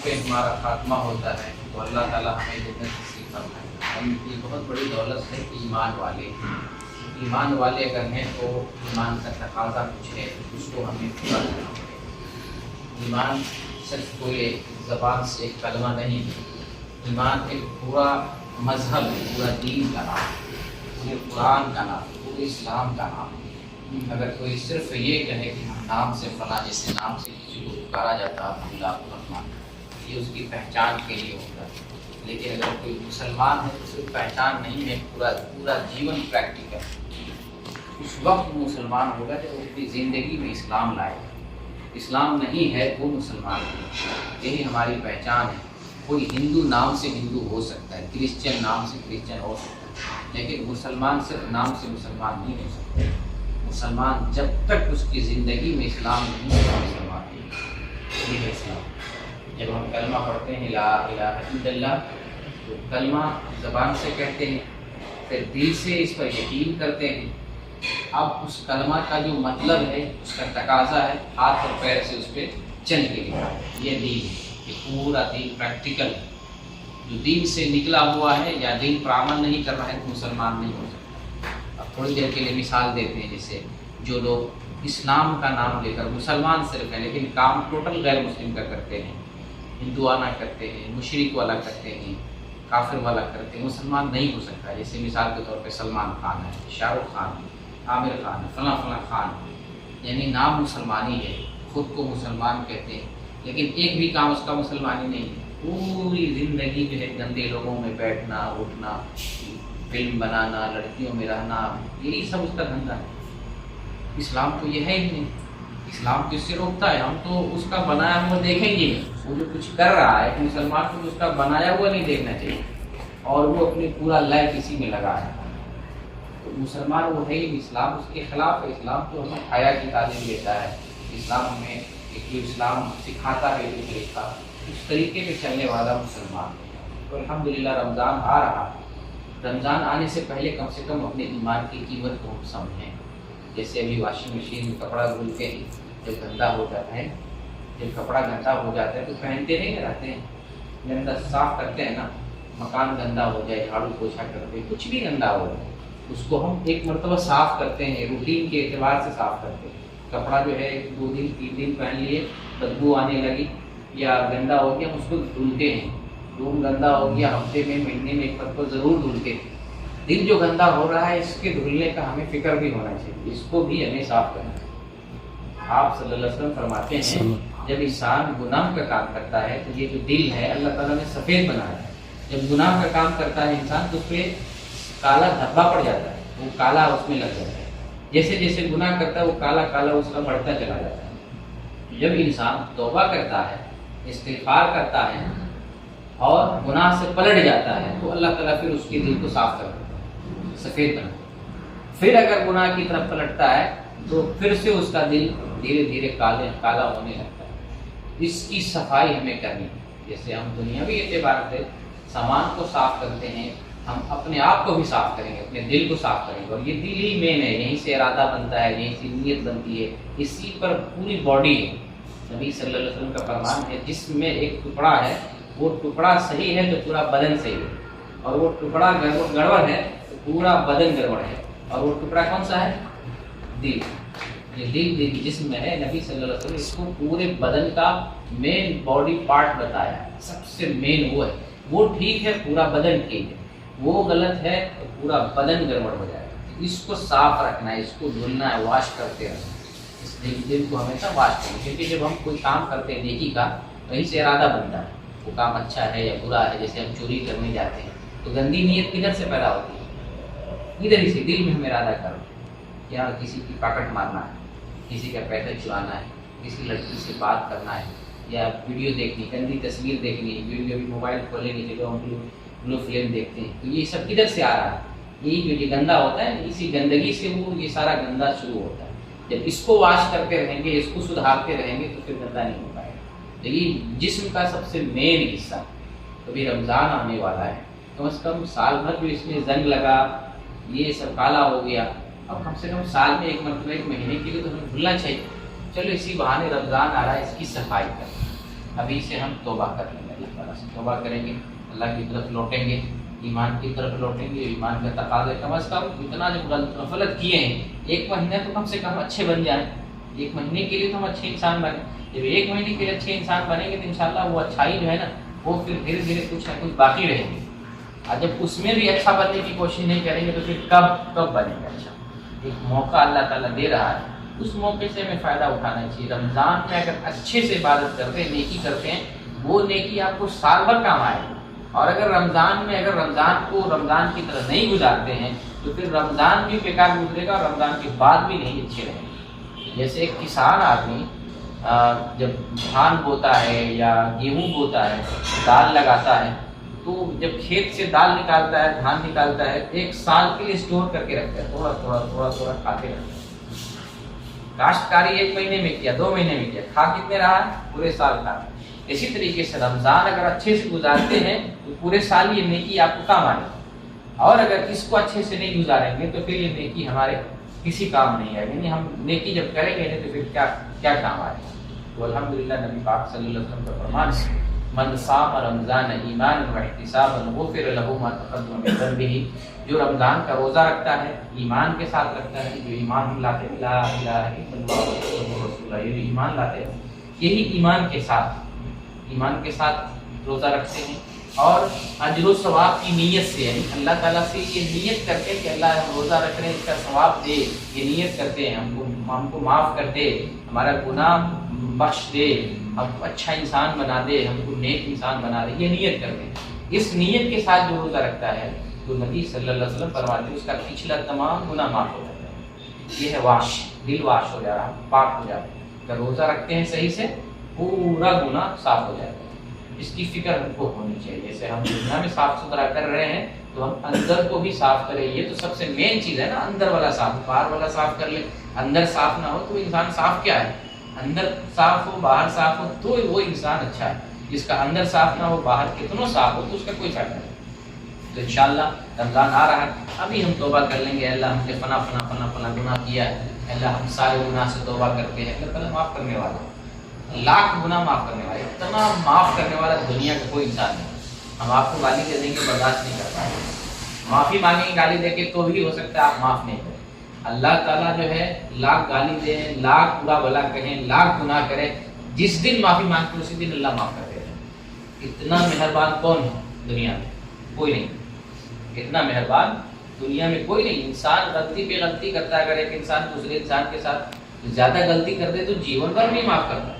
پہ ہمارا خاتمہ ہوتا ہے تو اللہ تعالیٰ ہمیں جنت نصیب فرمائے۔ ہم کی بہت بڑی دولت ہے ایمان والے۔ ایمان والے اگر ہیں تو ایمان کا تقاضا کچھ ہے، اس کو ہمیں پورا کرنا ہوگا۔ ایمان صرف کوئی زبان سے ایک کلمہ نہیں ہے، ایمان ایک پورا مذہب ہے، پورا دین کا نام، پورے قرآن کا نام، پورے اسلام کا نام۔ اگر کوئی صرف یہ کہے کہ ہم نام سے فلاں، جیسے نام سے کسی کو پکارا جاتا ہے اللہ الرحمن، یہ اس کی پہچان کے لیے ہوتا ہے، لیکن اگر کوئی مسلمان ہے تو صرف پہچان نہیں ہے، پورا جیون پریکٹیکل۔ اس وقت مسلمان ہوگا جب وہ اپنی زندگی میں اسلام لائے گا۔ اسلام نہیں ہے وہ مسلمان نہیں، یہی ہماری پہچان ہے۔ کوئی ہندو نام سے ہندو ہو سکتا ہے، کرسچن نام سے کرسچن ہو سکتا ہے، لیکن مسلمان صرف نام سے مسلمان نہیں ہو سکتا۔ مسلمان جب تک اس کی زندگی میں اسلام نہیں ہوگا مسلمان نہیں۔ یہ ہے اسلام۔ جب ہم کلمہ پڑھتے ہیں لا الہ الا اللہ، تو کلمہ زبان سے کہتے ہیں، پھر دل سے اس پر یقین کرتے ہیں۔ اب اس کلمہ کا جو مطلب ہے، اس کا تقاضا ہے ہاتھ اور پیر سے اس پہ چل کے لکھا۔ یہ دین ہے، یہ پورا دین پریکٹیکل ہے۔ جو دین سے نکلا ہوا ہے یا دین پر عمل نہیں کر رہا ہے تو مسلمان نہیں ہو سکتا۔ اب تھوڑی دیر کے لیے مثال دیتے ہیں، جیسے جو لوگ اسلام کا نام لے کر مسلمان صرف ہیں لیکن کام ٹوٹل غیر مسلم کا کرتے ہیں، ہندوانہ کرتے ہیں، مشرک والا کرتے ہیں، کافر والا کرتے ہیں، مسلمان نہیں ہو سکتا۔ جیسے مثال کے طور پہ سلمان خان ہے، شاہ رخ خان ہے، عامر خان ہے، فلاں فلاں خان ہے، یعنی نام مسلمانی ہے، خود کو مسلمان کہتے ہیں، لیکن ایک بھی کام اس کا مسلمانی نہیں ہے۔ پوری زندگی جو ہے گندے لوگوں میں بیٹھنا اٹھنا، فلم بنانا، لڑکیوں میں رہنا، یہی سب اس کا دھندا ہے۔ اسلام تو یہ ہے ہی نہیں۔ اسلام کس سے روکتا ہے؟ ہم تو اس کا بنایا ہوا دیکھیں گے، وہ جو کچھ کر رہا ہے مسلمان کو اس کا بنایا ہوا نہیں دیکھنا چاہیے، اور وہ اپنے پورا لائف اسی میں لگا ہے۔ تو مسلمان وہ ہے ہی، اسلام اس کے خلاف ہے۔ اسلام تو ہمیں حیا کی تعلیم دیتا ہے، اسلام ہمیں ایک جو اسلام سکھاتا ہے ایک طریقہ، اس طریقے پہ چلنے والا مسلمان ہے۔ تو الحمدللہ رمضان آ رہا ہے، رمضان آنے سے پہلے کم سے کم اپنے ایمان کی قیمت کو ہم سمجھیں۔ جیسے ابھی واشنگ مشین میں کپڑا دھلتے ہیں، جب گندا ہو جاتا ہے، جب کپڑا گندا ہو جاتا ہے تو پہنتے نہیں رہتے ہیں، گندا صاف کرتے ہیں نا، مکان گندا ہو جائے جھاڑو پوچھا کرتے، کچھ بھی گندا ہو جائے اس کو ہم ایک مرتبہ صاف کرتے ہیں، روٹین کے اعتبار سے صاف کرتے ہیں۔ کپڑا جو ہے 2 دن 3 دن پہن لیے، بدبو آنے لگی یا گندا ہو گیا، اس کو دھلتے ہیں۔ روم گندا ہو گیا، ہفتے میں مہینے میں ایک مرتبہ ضرور دھلتے ہیں۔ دل جو گندا ہو رہا ہے اس کے دھلنے کا ہمیں فکر بھی ہونا چاہیے، اس کو بھی ہمیں صاف کرنا ہے۔ آپ صلی اللہ علیہ وسلم فرماتے ہیں جب انسان گناہ کا کام کرتا ہے تو یہ جو دل ہے اللہ تعالیٰ نے سفید بنایا ہے، جب گناہ کا کام کرتا ہے انسان تو اس پہ کالا دھبا پڑ جاتا ہے، وہ کالا اس میں لگ جاتا ہے، جیسے جیسے گناہ کرتا ہے وہ کالا کالا اس کا بڑھتا چلا جاتا ہے۔ جب انسان توبہ کرتا ہے، استغفار کرتا ہے اور گناہ سے پلٹ جاتا ہے تو اللہ تعالیٰ پھر اس کے دل کو صاف کر دیتا ہے، سفید بنا۔ پھر اگر گناہ کی طرف پلٹتا ہے تو پھر سے اس کا دل دھیرے دھیرے کالا ہونے لگتا ہے۔ اس کی صفائی ہمیں کرنی ہے۔ جیسے ہم دنیاوی اعتبار سے سامان کو صاف کرتے ہیں، ہم اپنے آپ کو بھی صاف کریں گے، اپنے دل کو صاف کریں گے، اور یہ دل ہی مین ہے، یہیں سے ارادہ بنتا ہے، یہیں سے نیت بنتی ہے، اسی پر پوری باڈی ہے۔ نبی صلی اللہ علیہ وسلم کا فرمان ہے جسم میں ایک ٹکڑا ہے، وہ ٹکڑا صحیح ہے تو پورا بدن صحیح ہے، اور وہ ٹکڑا گڑبڑ ہے تو پورا بدن گڑبڑ ہے۔ اور وہ ٹکڑا کون سا ہے؟ دل۔ یہ دل جسم میں ہے، نبی صلی اللہ علیہ وسلم اس کو پورے بدن کا مین باڈی پارٹ بتایا ہے، سب سے مین وہ ہے۔ وہ ٹھیک ہے پورا بدن ٹھیک ہے، وہ غلط ہے تو پورا بدن گڑبڑ ہو جائے گا۔ اس کو صاف رکھنا ہے، اس کو دھلنا ہے، واش کرتے رہنا ہے، اس دل کو ہمیشہ واش کرنا ہے، کیونکہ جب ہم کوئی کام کرتے ہیں نیکی کا وہیں سے ارادہ بنتا ہے، وہ کام اچھا ہے یا برا ہے۔ جیسے ہم چوری کرنے جاتے ہیں تو گندی نیت کدھر سے پیدا ہوتی ہے؟ ادھر ہی سے، دل میں ہم ارادہ کرو، یا کسی کی پاکٹ مارنا ہے، کسی کا پیسہ چرانا ہے، کسی لڑکی سے بات کرنا ہے، یا ویڈیو دیکھنی، گندی تصویر دیکھنی، ویڈیو بھی موبائل کھولے نہیں چلو ہم بلو فلم دیکھتے ہیں، تو یہ سب کدھر سے آ رہا ہے؟ یہی جو یہ گندا ہوتا ہے، اسی گندگی سے وہ یہ سارا گندا شروع ہوتا ہے۔ جب اس کو واش کرتے رہیں گے، اس کو سدھارتے رہیں گے تو پھر گندا نہیں ہو پائے گا۔ تو یہ جسم کا سب سے مین حصہ۔ ابھی رمضان آنے والا ہے، کم از کم سال بھر جو اس میں زنگ لگا، یہ سب کالا ہو گیا، اب کم سے کم سال میں ایک مرتبہ ایک مہینے کے لیے تو ہمیں بھولنا چاہیے، چلو اسی بہانے رمضان آ رہا ہے، اس کی صفائی کر، ابھی سے ہم توبہ کر لیں گے، اللہ تعالیٰ سے توبہ کریں گے، اللہ کی طرف لوٹیں گے، ایمان کی طرف لوٹیں گے، ایمان کا تقاضا کم از کم اتنا جب غفلت کیے ہیں 1 مہینہ تو کم سے کم اچھے بن جائیں، 1 مہینے کے لیے تو ہم اچھے انسان بنیں، جب 1 مہینے کے لیے اچھے انسان بنیں گے تو انشاءاللہ وہ اچھائی جو ہے نا وہ پھر دھیرے دھیرے کچھ نہ کچھ باقی رہے گی، اور جب اس میں بھی اچھا بننے کی کوشش نہیں کریں گے تو پھر کب بنے گا اچھا؟ ایک موقع اللہ تعالیٰ دے رہا ہے، اس موقع سے ہمیں فائدہ اٹھانا چاہیے۔ رمضان میں اگر اچھے سے عبادت کرتے ہیں، نیکی کرتے ہیں، وہ نیکی آپ کو سال بھر کام آئے گی، اور اگر رمضان کو رمضان کی طرح نہیں گزارتے ہیں تو پھر رمضان بھی بیکار گزرے گا اور رمضان کے بعد بھی نہیں اچھے رہیں گے۔ جیسے ایک کسان آدمی جب دھان بوتا ہے یا گیہوں بوتا ہے، دال لگاتا ہے، تو جب کھیت سے دال نکالتا ہے، دھان نکالتا ہے، 1 سال کے لیے اسٹور کر کے رکھتا ہے، تھوڑا تھوڑا کھاتے رہتا ہے۔ کاشتکاری 1 مہینے میں کیا، 2 مہینے میں کیا، کھا کتنے رہا ہے؟ پورے سال کھا۔ اسی طریقے سے رمضان اگر اچھے سے گزارتے ہیں تو پورے سال یہ نیکی آپ کو کام آئے گی، اور اگر اس کو اچھے سے نہیں گزاریں گے تو پھر یہ نیکی ہمارے کسی کام نہیں آئے گی، یعنی ہم نیکی جب کریں گے تو پھر کیا کام آئے گا؟ تو الحمدللہ نبی پاک صلی اللہ علیہ وسلم کا فرمان ہے، من صام رمضان ایمانا واحتسابا غفر له ما تقدم من ذنبه، جو رمضان کا روزہ رکھتا ہے، ایمان کے ساتھ رکھتا ہے، جو ایمان لاتے ہیں لا الہ الا اللہ محمد رسول اللہ، یہ ایمان لاتے ہیں، یہی ایمان کے ساتھ روزہ رکھتے ہیں، اور اجر و ثواب کی نیت سے، یعنی اللہ تعالیٰ سے یہ نیت کرتے ہیں کہ اللہ ہم روزہ رکھ رہے ہیں، اس کا ثواب دے، یہ نیت کرتے ہیں، ہم کو معاف کر دے، ہمارا گناہ بخش دے، ہم کو اچھا انسان بنا دے، ہم کو نیک انسان بنا دے، یہ نیت کرتے ہیں۔ اس نیت کے ساتھ جو روزہ رکھتا ہے تو نبی صلی اللہ علیہ وسلم فرماتے ہیں اس کا پچھلا تمام گناہ معاف ہو جاتا ہے۔ یہ ہے واش، دل واش ہو جا رہا، پاک ہو جاتا ہے۔ اگر روزہ رکھتے ہیں صحیح سے پورا گناہ صاف ہو جائے گا۔ اس کی فکر ہم کو ہونی چاہیے، جیسے ہم دنیا میں صاف ستھرا کر رہے ہیں تو ہم اندر کو بھی صاف کریں، یہ تو سب سے مین چیز ہے نا، اندر والا صاف، باہر والا صاف کر لیں، اندر صاف نہ ہو تو انسان صاف کیا ہے؟ اندر صاف ہو باہر صاف ہو تو وہ انسان اچھا ہے، جس کا اندر صاف نہ ہو باہر کتنوں صاف ہو تو اس کا کوئی فائدہ نہیں۔ تو انشاءاللہ رمضان آ رہا ہے، ابھی ہم توبہ کر لیں گے، اللہ ہم نے فنا گناہ کیا ہے، اللہ ہم سارے گناہ سے توبہ کرتے ہیں، اللہ تعالیٰ معاف کرنے والا، لاکھ گناہ معاف کرنے والا، اتنا معاف کرنے والا دنیا کا کوئی انسان نہیں۔ ہم آپ کو گالی دے دیں گے برداشت نہیں کر پائیں گے، معافی مانگیں گے گالی دے کے تو بھی ہو سکتا ہے آپ معاف نہیں کریں۔ اللہ تعالیٰ جو ہے لاکھ گالی دیں، لاکھ برا بھلا کہیں، لاکھ گناہ کریں، جس دن معافی مانگتے ہیں اسی دن اللہ معاف کر دیتا ہے۔ اتنا مہربان کون ہے دنیا میں؟ کوئی نہیں، اتنا مہربان دنیا میں کوئی نہیں۔ انسان غلطی پہ غلطی کرتا ہے، اگر ایک انسان دوسرے انسان کے ساتھ زیادہ غلطی کر دے تو جیون بھر نہیں معاف کرتا ہے،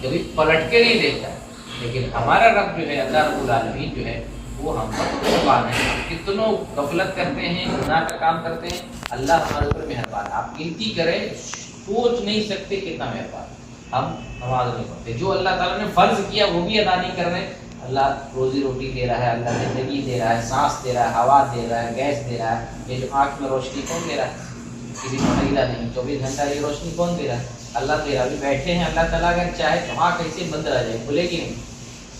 کبھی پلٹ کے نہیں دیکھتا ہے، لیکن ہمارا رب جو ہے اللہ رب العالمین جو ہے وہ ہم پر مہربان ہے۔ کتنوں غفلت کرتے ہیں، گناہ کا کام کرتے ہیں، اللہ ہمارے اوپر مہربان ہے۔ آپ گنتی کریں، سوچ نہیں سکتے کتنا مہربان ہے۔ ہم نماز نہیں پڑھتے، جو اللہ تعالیٰ نے فرض کیا وہ بھی ادا نہیں کر رہے، اللہ روزی روٹی دے رہا ہے، اللہ زندگی دے رہا ہے، سانس دے رہا ہے، ہوا دے رہا ہے، گیس دے رہا ہے، یہ جو آنکھ میں روشنی کون دے رہا ہے؟ کسی کو خریدا نہیں، 24 گھنٹہ یہ روشنی کون دے رہا ہے؟ اللہ دے رہا ہے۔ ابھی بیٹھے ہیں، اللہ تعالیٰ اگر چاہے تو آنکھ ایسے بند رہ جائے، کھلے گی نہیں،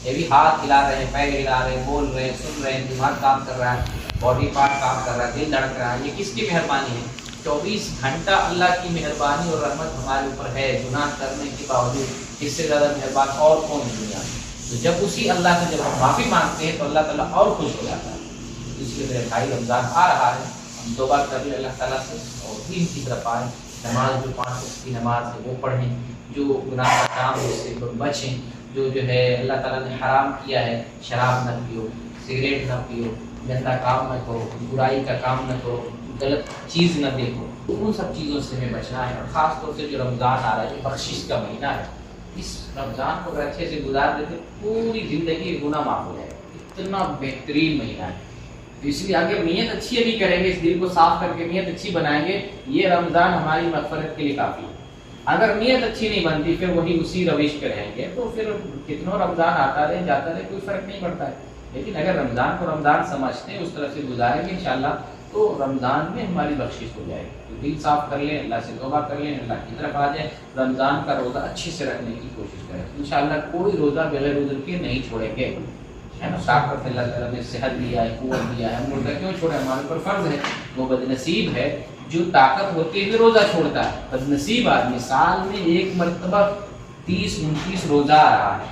یہ بھی ہاتھ ہلا رہے ہیں، پیر ہلا رہے ہیں، بول رہے ہیں، سن رہے ہیں، دماغ کام کر رہا ہے، باڈی پارٹ کام کر رہا ہے، دل دھڑک رہا ہے، یہ کس کی مہربانی ہے؟ 24 گھنٹہ اللہ کی مہربانی اور رحمت ہمارے اوپر ہے، گناہ کرنے کے باوجود اس سے زیادہ مہربان اور کون ہے دنیا میں؟ تو جب اسی اللہ سے جب ہم معافی مانگتے ہیں تو اللہ تعالیٰ اور خوش ہو جاتا ہے۔ اس لیے میرے بھائی رمضان آ رہا ہے، ہم توبہ کر لیں اللہ تعالیٰ سے اور دین کی طرف آئیں، نماز جو 5 وقت کی نماز ہے وہ پڑھیں، جو گناہ کا کام ہے اس سے بچیں، جو ہے اللہ تعالیٰ نے حرام کیا ہے، شراب نہ پیو، سگریٹ نہ پیو، گندا کام نہ کرو، برائی کا کام نہ کرو، غلط چیز نہ دیکھو، ان سب چیزوں سے ہمیں بچنا ہے۔ اور خاص طور سے جو رمضان آ رہا ہے، جو بخشش کا مہینہ ہے، اس رمضان کو اگر اچھے سے گزار دیتے پوری زندگی گناہ معاف ہو جائے گا، اتنا بہترین مہینہ ہے۔ تو اس لیے اگر نیت اچھی ابھی کریں گے، اس دل کو صاف کر کے نیت اچھی بنائیں گے، یہ رمضان ہماری مغفرت کے لیے کافی ہے۔ اگر نیت اچھی نہیں بنتی پھر وہی اسی روش پہ رہیں گے تو پھر کتنوں رمضان آتا رہے جاتا رہے کوئی فرق نہیں پڑتا ہے۔ لیکن اگر رمضان کو رمضان سمجھتے ہیں، اس طرح سے گزاریں گے انشاءاللہ تو رمضان میں ہماری بخشش ہو جائے گی۔ تو دل صاف کر لیں، اللہ سے توبہ کر لیں، اللہ کی طرف آ جائیں، رمضان کا روزہ اچھے سے رکھنے کی کوشش کریں، انشاءاللہ کوئی روزہ بغیر عذر کے نہیں چھوڑیں گے، ہے نا۔ طاقت اللہ تعالیٰ نے صحت دیا ہے، قوت دیا ہے، ہم روزہ کیوں چھوڑیں؟ ہمارے اوپر فرض ہے۔ وہ بد نصیب ہے جو طاقت ہوتے ہوئے روزہ چھوڑتا ہے، بد نصیب آدمی۔ سال میں 1 مرتبہ 30-29 روزہ آ رہا ہے،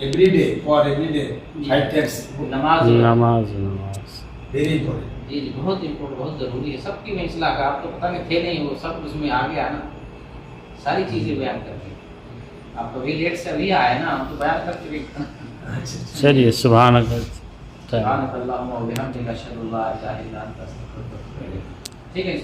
every day, for every day, 5 times. نماز نماز Very important. جی جی بہت امپورٹ بہت ضروری ہے سب کی میں اصلاح کا آپ تو پتہ نہیں تھے نہیں وہ سب اس میں آگے آنا ساری چیزیں بیان کر کے آپ کبھی لیٹ سے ابھی آئے نا ہم تو بیان کر کے چلیے سبحانک سبحانک اللہم و بحمدک اشہد ان لا الہ الا انت استغفرک و اتوب الیک ٹھیک ہے